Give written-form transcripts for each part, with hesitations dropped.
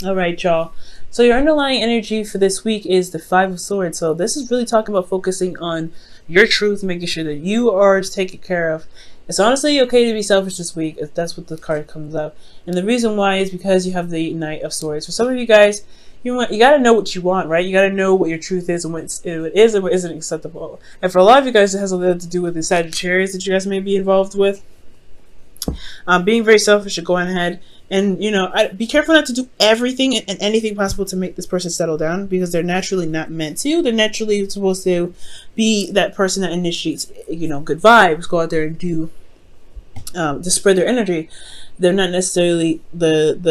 All right, y'all. So your underlying energy for this week is the Five of Swords. So this is really talking about focusing on your truth, making sure that you are taken care of. It's honestly okay to be selfish this week, if that's what the card comes up. And the reason why is because you have the Knight of Swords. For some of you guys, you gotta know what you want, right? You gotta know what your truth is and what it is and what isn't acceptable. And for a lot of you guys, it has a lot to do with the Sagittarius that you guys may be involved with. Being very selfish and going ahead and be careful not to do everything and anything possible to make this person settle down, because they're naturally not meant to. They're naturally supposed to be that person that initiates good vibes, go out there and do to spread their energy. They're not necessarily the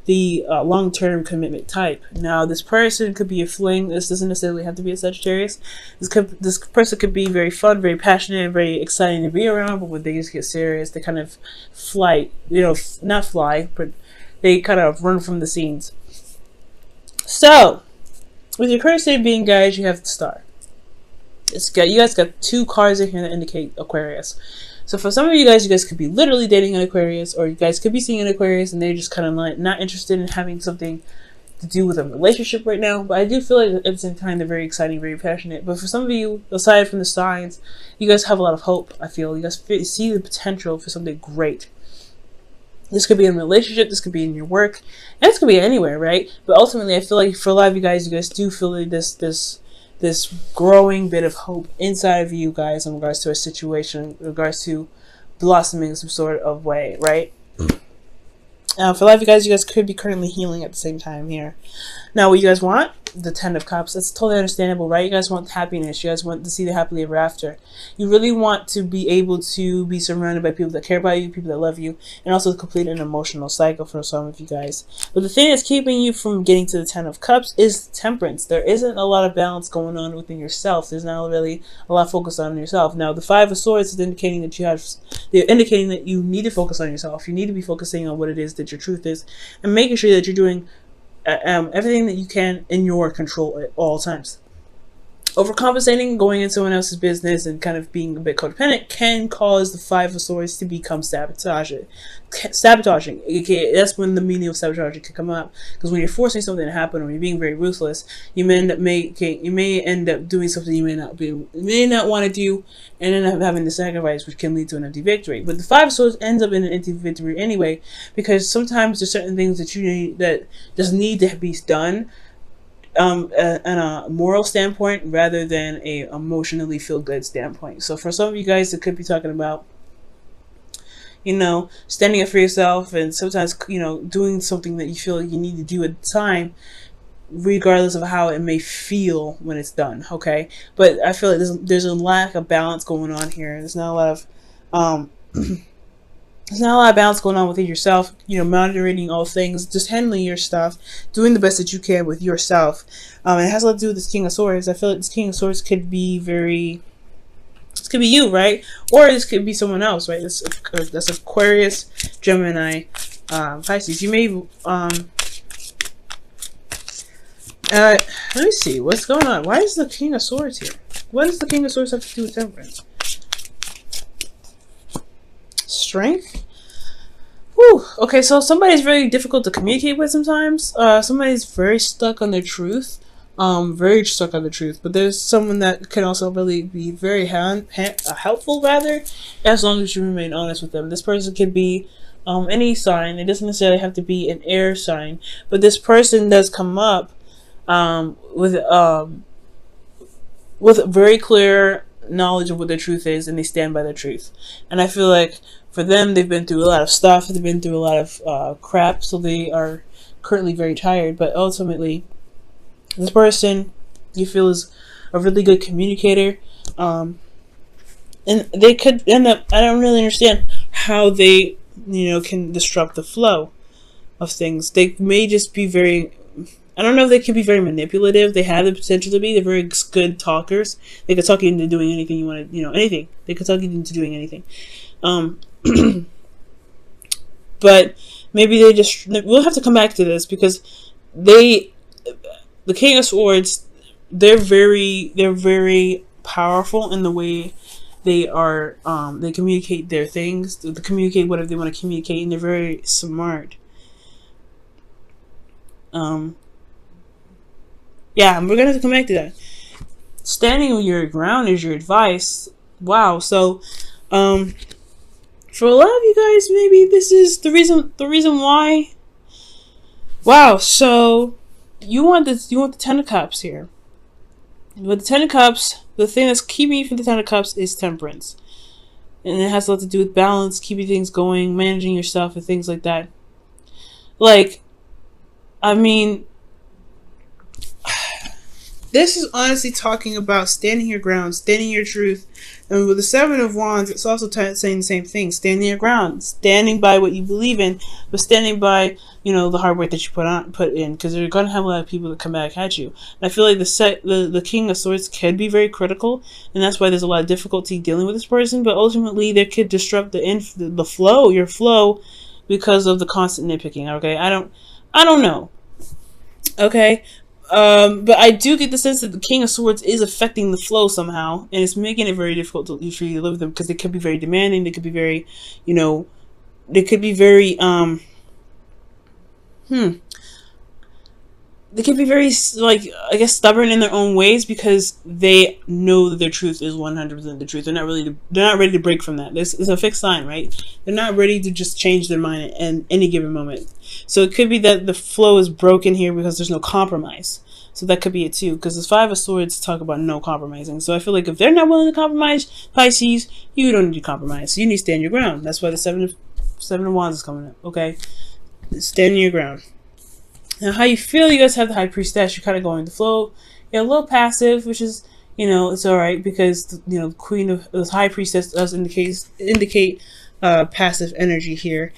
long-term commitment type. Now, this person could be a fling. This doesn't necessarily have to be a Sagittarius. This person could be very fun, very passionate, very exciting to be around, but when they just get serious, they kind of fly, not fly, but they kind of run from the scenes. So, with your current state being, guys, you have the Star. You guys got two cards in here that indicate Aquarius. So for some of you guys could be literally dating an Aquarius, or you guys could be seeing an Aquarius and they're just kind of like not interested in having something to do with a relationship right now. But I do feel like at the same time they're very exciting, very passionate. But for some of you, aside from the signs, you guys have a lot of hope. I feel you guys see the potential for something great. This could be in a relationship, this could be in your work, and this could be anywhere, right? But ultimately, I feel like for a lot of you guys do feel like this growing bit of hope inside of you guys in regards to a situation, in regards to blossoming some sort of way, right? For a lot of you guys could be currently healing at the same time here. Now, what you guys want? The Ten of Cups. That's totally understandable, right? You guys want happiness. You guys want to see the happily ever after. You really want to be able to be surrounded by people that care about you, people that love you, and also complete an emotional cycle for some of you guys. But the thing that's keeping you from getting to the Ten of Cups is temperance. There isn't a lot of balance going on within yourself. There's not really a lot of focus on yourself. Now, the Five of Swords is indicating that they're indicating that you need to focus on yourself. You need to be focusing on what it is that your truth is, and making sure that you're doing everything that you can in your control at all times. Overcompensating, going into someone else's business, and kind of being a bit codependent can cause the Five of Swords to become sabotaging. That's when the meaning of sabotaging can come up. Because when you're forcing something to happen, or you're being very ruthless, you may end up doing something you may not want to do, and end up having to sacrifice, which can lead to an empty victory. But the Five of Swords ends up in an empty victory anyway, because sometimes there's certain things that you need that just need to be done. On a moral standpoint rather than a emotionally feel good standpoint. So for some of you guys, it could be talking about standing up for yourself, and sometimes doing something that you feel like you need to do at the time, regardless of how it may feel when it's done. Okay, but I feel like there's a lack of balance going on here. There's not a lot of there's not a lot of balance going on within yourself, monitoring all things, just handling your stuff, doing the best that you can with yourself. It has a lot to do with this King of Swords. I feel like this King of Swords could be this could be you, right? Or this could be someone else, right? That's Aquarius, Gemini, Pisces. You may, let me see, what's going on? Why is the King of Swords here? What does the King of Swords have to do with temperance? Strength. Whew. Okay, so somebody's very difficult to communicate with sometimes. Somebody's very stuck on their truth. Very stuck on the truth. But there's someone that can also really be very helpful, rather, as long as you remain honest with them. This person could be any sign. It doesn't necessarily have to be an air sign. But this person does come up with very clear knowledge of what their truth is, and they stand by their truth. And I feel like for them, they've been through a lot of stuff, they've been through a lot of crap, so they are currently very tired. But ultimately, this person you feel is a really good communicator, and they could end up, I don't really understand how they can disrupt the flow of things. They may just be very, I don't know if they can be very manipulative. They have the potential to be. They're very good talkers. They could talk you into doing anything you want to, anything. They could talk you into doing anything. But maybe we'll have to come back to this, because the King of Swords, they're very powerful in the way they are, they communicate their things, they communicate whatever they want to communicate, and they're very smart. Yeah, we're gonna have to come back to that. Standing on your ground is your advice. Wow. So, for a lot of you guys, maybe this is the reason why. Wow. So, you want this? You want the Ten of Cups here. With the Ten of Cups, the thing that's keeping you from the Ten of Cups is temperance, and it has a lot to do with balance, keeping things going, managing yourself, and things like that. Like, I mean, this is honestly talking about standing your ground, standing your truth. And with the Seven of Wands, it's also saying the same thing. Standing your ground. Standing by what you believe in, but standing by, the hard work that you put in. Because you're going to have a lot of people that come back at you. And I feel like the King of Swords can be very critical. And that's why there's a lot of difficulty dealing with this person. But ultimately, they could disrupt the flow, your flow, because of the constant nitpicking. Okay? I don't know. Okay? But I do get the sense that the King of Swords is affecting the flow somehow, and it's making it very difficult for you to live with them, because they could be very demanding. They could be very, they could be very, they can be very, I guess, stubborn in their own ways, because they know that their truth is 100% the truth. They're not ready to break from that. It's a fixed sign, right? They're not ready to just change their mind at any given moment. So it could be that the flow is broken here because there's no compromise. So that could be it too, because the Five of Swords talk about no compromising. So I feel like if they're not willing to compromise, Pisces, you don't need to compromise. You need to stand your ground. That's why the Seven of Wands is coming up. Okay, stand your ground. Now, how you feel? You guys have the High Priestess. You're kind of going with the flow. You're a little passive, which is, it's all right, because Queen of the High Priestess does indicate passive energy here.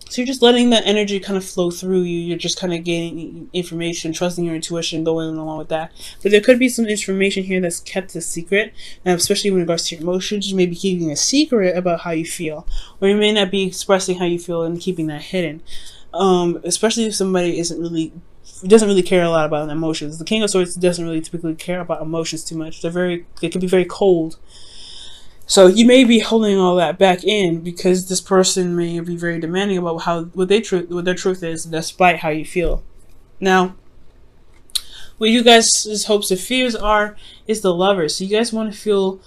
So you're just letting that energy kind of flow through you. You're just kind of gaining information, trusting your intuition, going along with that. But there could be some information here that's kept a secret, and especially in regards to your emotions. You may be keeping a secret about how you feel, or you may not be expressing how you feel and keeping that hidden. Especially if somebody doesn't really care a lot about emotions. The King of Swords doesn't really typically care about emotions too much. They can be very cold. So you may be holding all that back in because this person may be very demanding about what their truth is, despite how you feel. Now, what you guys' hopes and fears is the Lovers. So you guys want to feel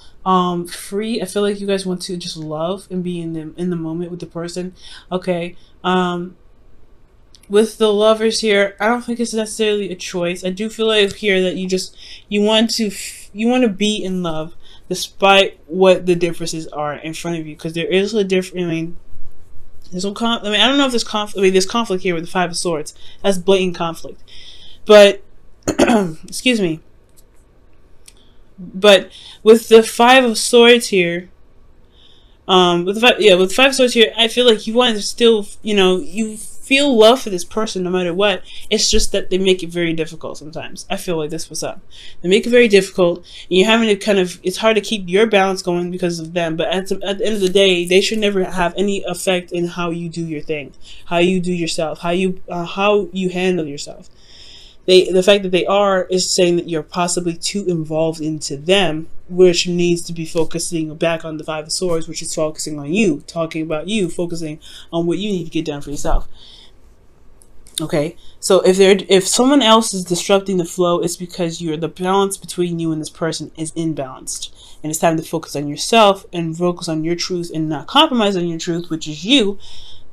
free. I feel like you guys want to just love and be in the moment with the person. Okay. With the Lovers here, I don't think it's necessarily a choice. I do feel like here that you want to be in love, despite what the differences are in front of you, because there is a difference. There's no I don't know if there's conflict. There's conflict here with the Five of Swords. That's blatant conflict. But excuse me. But with the Five of Swords here, with the Five of Swords here, I feel like you want to still, you feel love for this person no matter what. It's just that they make it very difficult sometimes. I feel like this was up. They make it very difficult, and you're having to it's hard to keep your balance going because of them. But at the end of the day, they should never have any effect in how you do your thing, how you do yourself, how you handle yourself. The fact that they are is saying that you're possibly too involved into them, which needs to be focusing back on the Five of Swords, which is focusing on you, talking about you, focusing on what you need to get done for yourself. Okay, so if someone else is disrupting the flow, it's because the balance between you and this person is imbalanced, and it's time to focus on yourself and focus on your truth and not compromise on your truth, which is you,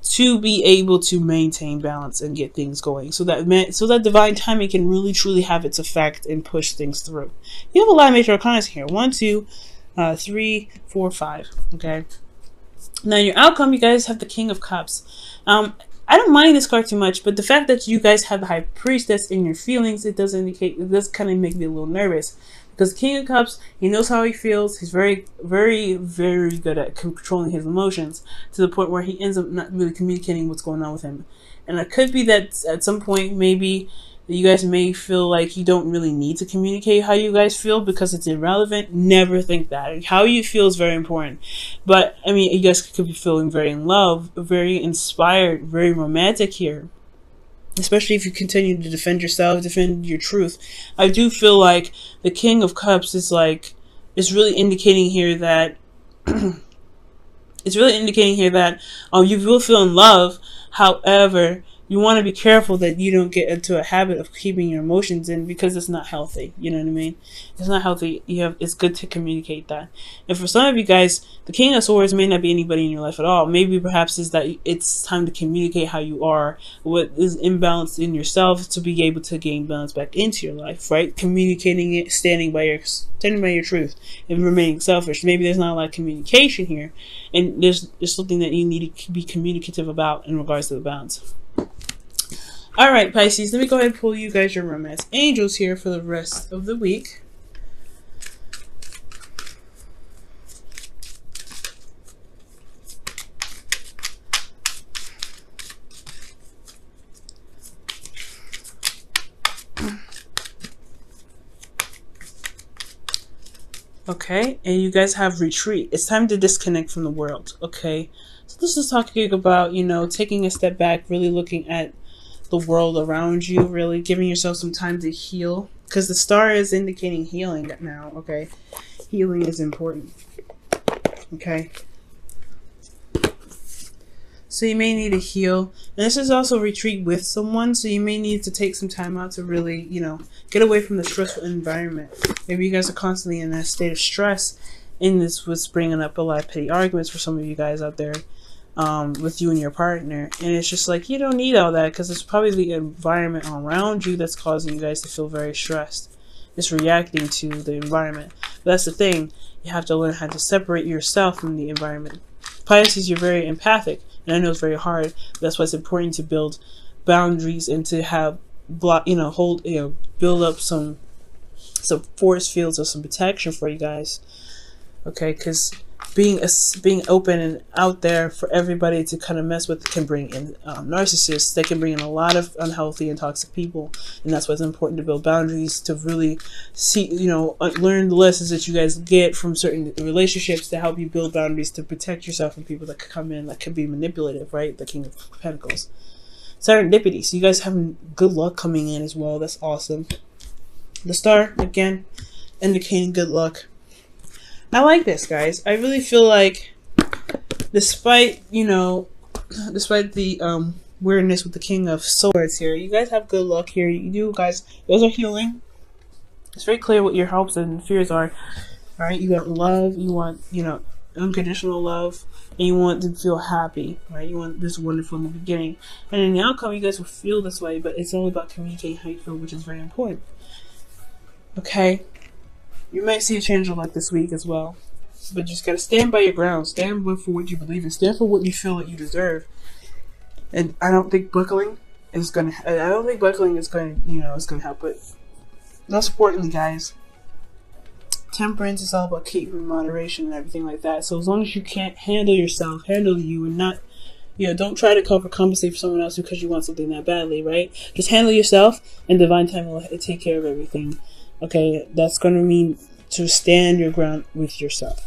to be able to maintain balance and get things going, so that divine timing can really truly have its effect and push things through. You have a lot of major arcana here: 1, 2, 3, 4, 5. Okay. Now your outcome, you guys have the King of Cups. I don't mind this card too much, but the fact that you guys have the High Priestess in your feelings, it does kind of make me a little nervous. Because King of Cups, he knows how he feels. He's very, very, very good at controlling his emotions, to the point where he ends up not really communicating what's going on with him. And it could be that at some point, maybe you guys may feel like you don't really need to communicate how you guys feel because it's irrelevant. Never think that. How you feel is very important. But, you guys could be feeling very in love, very inspired, very romantic here. Especially if you continue to defend yourself, defend your truth. I do feel like the King of Cups is really indicating here that you will feel in love. However, you want to be careful that you don't get into a habit of keeping your emotions in, because it's not healthy. You know what I mean? It's not healthy. It's good to communicate that. And for some of you guys, the King of Swords may not be anybody in your life at all. Maybe perhaps is that it's time to communicate how you are, what is imbalanced in yourself, to be able to gain balance back into your life, right? Communicating it, standing by your truth, and remaining selfish. Maybe there's not a lot of communication here, and there's something that you need to be communicative about in regards to the balance. Alright, Pisces, let me go ahead and pull you guys your romance angels here for the rest of the week. Okay, and you guys have retreat. It's time to disconnect from the world, okay? So this is talking about, taking a step back, really looking at the world around you, really giving yourself some time to heal, because the star is indicating healing now. Okay, healing is important. Okay, so you may need to heal, and this is also retreat with someone, so you may need to take some time out to really get away from the stressful environment. Maybe you guys are constantly in a state of stress, and this was bringing up a lot of petty arguments for some of you guys out there. With you and your partner, and it's just like, you don't need all that, because it's probably the environment around you that's causing you guys to feel very stressed. It's reacting to the environment. But that's the thing, you have to learn how to separate yourself from the environment. Pisces, you're very empathic, and I know it's very hard, but that's why it's important to build boundaries and to have build up some force fields of some protection for you guys. Okay, because being open and out there for everybody to kind of mess with can bring in narcissists. They can bring in a lot of unhealthy and toxic people, and that's why it's important to build boundaries, to really see, learn the lessons that you guys get from certain relationships, to help you build boundaries to protect yourself from people that could come in that could be manipulative, right? The King of Pentacles. Serendipity. So you guys having good luck coming in as well. That's awesome. The star, again, indicating good luck. I like this, guys. I really feel like, despite the weirdness with the King of Swords here, you guys have good luck here. You guys are healing. It's very clear what your hopes and fears are. All right, you got love. You want unconditional love, and you want to feel happy. Right, you want this wonderful in the beginning, and in the outcome, you guys will feel this way. But it's all about communicating how you feel, which is very important. Okay. You might see a change of luck this week as well. But you just gotta stand by your ground. Stand for what you believe in. Stand for what you feel that you deserve. And I don't think buckling is gonna help, but most importantly, guys, temperance is all about keeping moderation and everything like that. So as long as you can't handle yourself, handle you, and not, don't try to compensate for someone else because you want something that badly, right? Just handle yourself, and divine time will take care of everything. Okay, that's going to mean to stand your ground with yourself.